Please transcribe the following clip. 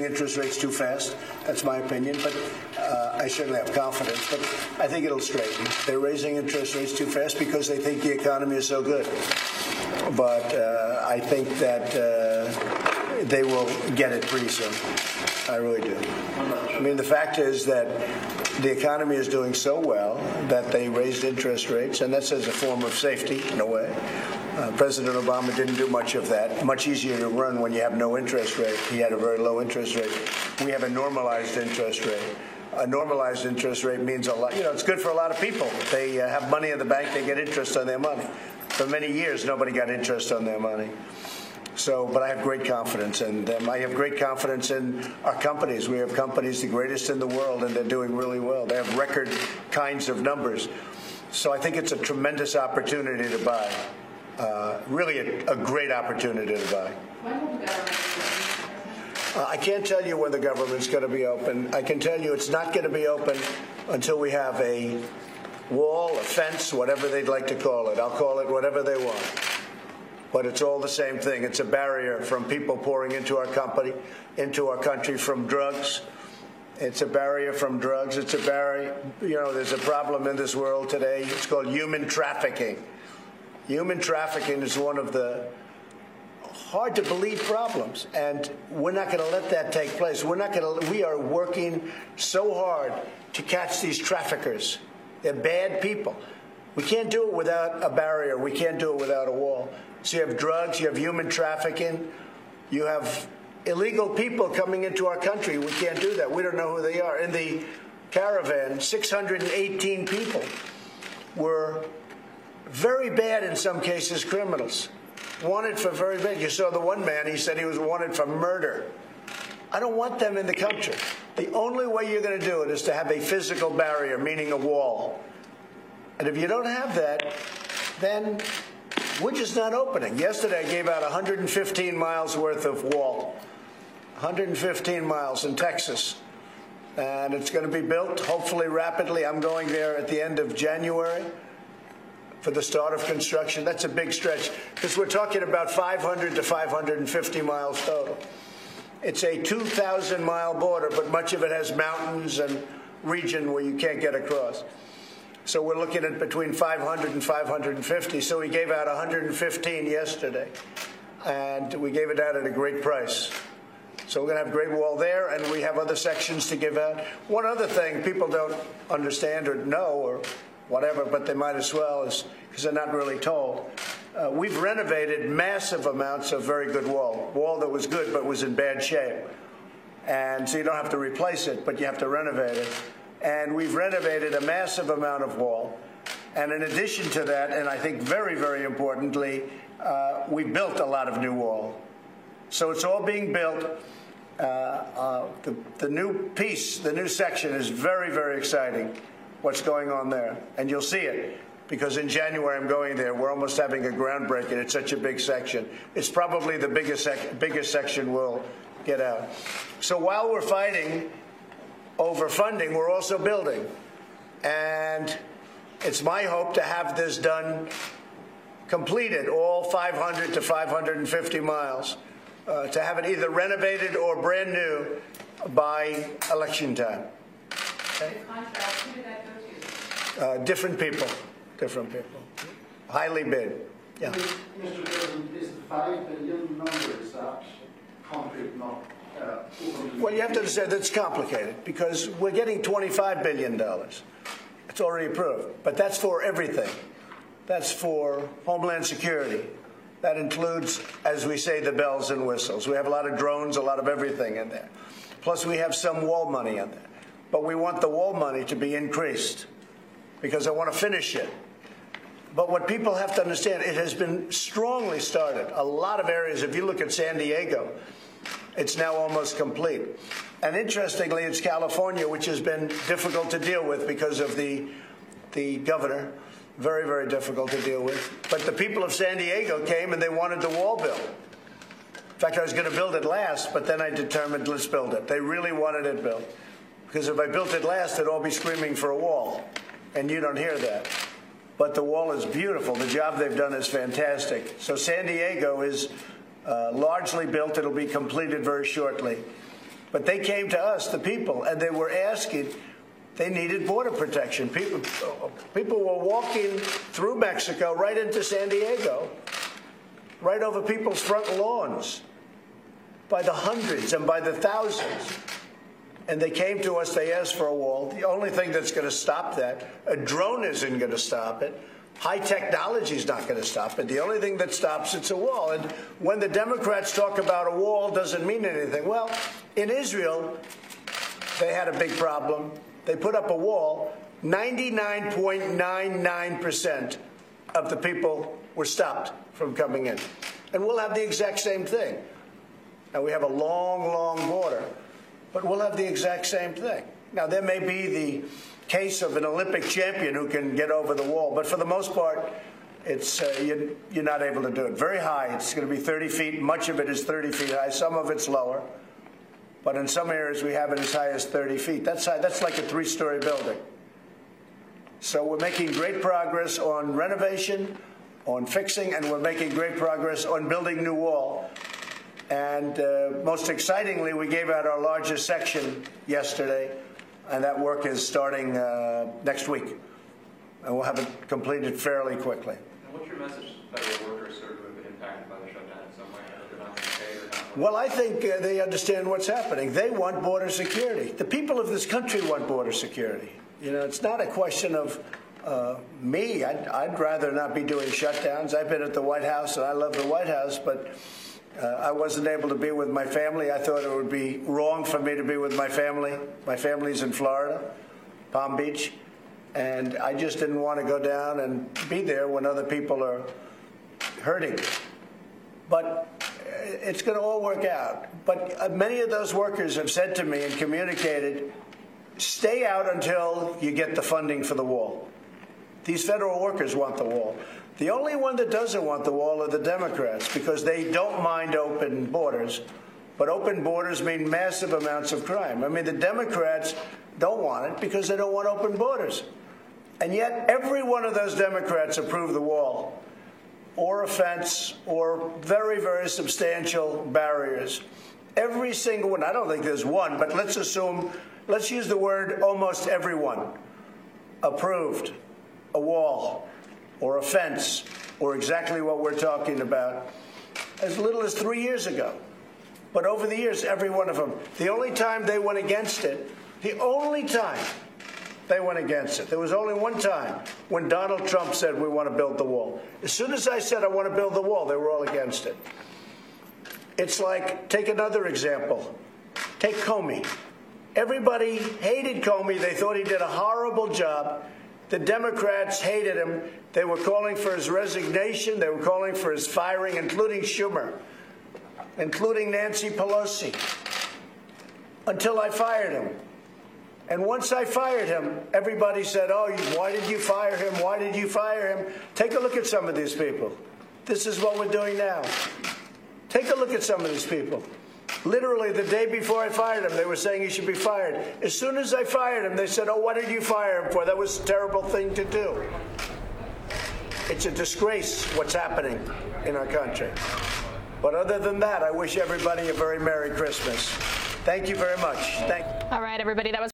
interest rates too fast. That's my opinion, but I certainly have confidence. But I think it'll straighten. They're raising interest rates too fast because they think the economy is so good. But I think that they will get it pretty soon. I really do. I mean, the fact is that the economy is doing so well that they raised interest rates, and that's as a form of safety in a way. President Obama didn't do much of that. Much easier to run when you have no interest rate. He had a very low interest rate. We have a normalized interest rate. A normalized interest rate means a lot. You know, it's good for a lot of people. They have money in the bank. They get interest on their money. For many years, nobody got interest on their money. So, but I have great confidence in them. I have great confidence in our companies. We have companies the greatest in the world, and they're doing really well. They have record kinds of numbers. So I think it's a tremendous opportunity to buy. Really a great opportunity to buy. When will the government be open? I can't tell you when the government's going to be open. I can tell you it's not going to be open until we have a wall, a fence, whatever they'd like to call it. I'll call it whatever they want. But it's all the same thing. It's a barrier from people pouring into our country from drugs. It's a barrier from drugs. It's a barrier. You know, there's a problem in this world today. It's called human trafficking. Human trafficking is one of the hard to believe problems, and we're not going to let that take place. We are working so hard to catch these traffickers. They're bad people. We can't do it without a barrier. We can't do it without a wall. So you have drugs, you have human trafficking, you have illegal people coming into our country. We can't do that. We don't know who they are. In the caravan, 618 people were very bad, in some cases, criminals. Wanted for very bad. You saw the one man, he said he was wanted for murder. I don't want them in the country. The only way you're going to do it is to have a physical barrier, meaning a wall. And if you don't have that, then we're just not opening. Yesterday I gave out 115 miles worth of wall. 115 miles in Texas. And it's going to be built, hopefully rapidly. I'm going there at the end of January for the start of construction. That's a big stretch because we're talking about 500 to 550 miles total. It's a 2,000-mile border, but much of it has mountains and region where you can't get across. So we're looking at between 500 and 550. So we gave out 115 yesterday, and we gave it out at a great price. So we're going to have a great wall there, and we have other sections to give out. One other thing people don't understand or know or whatever, but they might as well, is because they're not really told. We've renovated massive amounts of very good wall that was good but was in bad shape. And so you don't have to replace it, but you have to renovate it. And we've renovated a massive amount of wall. And in addition to that, and I think very, very importantly, we built a lot of new wall. So it's all being built. The new piece, the new section is very, very exciting, what's going on there. And you'll see it, because in January I'm going there. We're almost having a groundbreaking. It's such a big section. It's probably the biggest section we'll get out. So while we're fighting over funding, we're also building. And it's my hope to have this done, completed, all 500 to 550 miles, to have it either renovated or brand new by election time. Okay? The contract, who did that go to? Different people. Highly bid. Yeah. Mr. President, is the 5 billion number, is that concrete, not well, you have to understand that's complicated because we're getting $25 billion. It's already approved. But that's for everything. That's for Homeland Security. That includes, as we say, the bells and whistles. We have a lot of drones, a lot of everything in there. Plus, we have some wall money in there. But we want the wall money to be increased because I want to finish it. But what people have to understand, it has been strongly started. A lot of areas, if you look at San Diego, it's now almost complete. And interestingly, it's California, which has been difficult to deal with because of the governor. Very, very difficult to deal with. But the people of San Diego came and they wanted the wall built. In fact, I was going to build it last, but then I determined, let's build it. They really wanted it built. Because if I built it last, they'd all be screaming for a wall. And you don't hear that. But the wall is beautiful. The job they've done is fantastic. So San Diego is largely built. It'll be completed very shortly. But they came to us, the people, and they were asking, they needed border protection. People were walking through Mexico right into San Diego, right over people's front lawns, by the hundreds and by the thousands. And they came to us, they asked for a wall. The only thing that's going to stop that, a drone isn't going to stop it. High technology is not going to stop it. The only thing that stops it's a wall. And when the Democrats talk about a wall, doesn't mean anything. Well, in Israel, they had a big problem. They put up a wall. 99.99% of the people were stopped from coming in. And we'll have the exact same thing. Now, we have a long, long border, but we'll have the exact same thing. Now, there may be the case of an Olympic champion who can get over the wall, but for the most part, it's you're not able to do it. Very high. It's going to be 30 feet. Much of it is 30 feet high. Some of it's lower. But in some areas, we have it as high as 30 feet. That's high. That's like a 3-story building. So we're making great progress on renovation, on fixing, and we're making great progress on building new wall. And most excitingly, we gave out our largest section yesterday, and that work is starting next week. And we'll have it completed fairly quickly. And what's your message to federal workers who have been impacted by the shutdown in some way? They're not getting paid or not? Well, I think they understand what's happening. They want border security. The people of this country want border security. You know, it's not a question of me. I'd rather not be doing shutdowns. I've been at the White House, and I love the White House, but I wasn't able to be with my family. I thought it would be wrong for me to be with my family. My family's in Florida, Palm Beach, and I just didn't want to go down and be there when other people are hurting. But it's going to all work out. But many of those workers have said to me and communicated, stay out until you get the funding for the wall. These federal workers want the wall. The only one that doesn't want the wall are the Democrats, because they don't mind open borders. But open borders mean massive amounts of crime. I mean, the Democrats don't want it because they don't want open borders. And yet every one of those Democrats approved the wall, or a fence, or very, very substantial barriers. Every single one. I don't think there's one, but let's use the word almost everyone approved a wall or a fence or exactly what we're talking about as little as 3 years ago. But over the years, every one of them. The only time they went against it, there was only one time when Donald Trump said we want to build the wall. As soon as I said I want to build the wall, they were all against it. It's like, take another example. Take Comey. Everybody hated Comey. They thought he did a horrible job. The Democrats hated him. They were calling for his resignation. They were calling for his firing, including Schumer, including Nancy Pelosi, until I fired him. And once I fired him, everybody said, oh, why did you fire him? Why did you fire him? Take a look at some of these people. This is what we're doing now. Take a look at some of these people. Literally, the day before I fired him, they were saying he should be fired. As soon as I fired him, they said, oh, what did you fire him for? That was a terrible thing to do. It's a disgrace what's happening in our country. But other than that, I wish everybody a very Merry Christmas. Thank you very much. All right, everybody, that was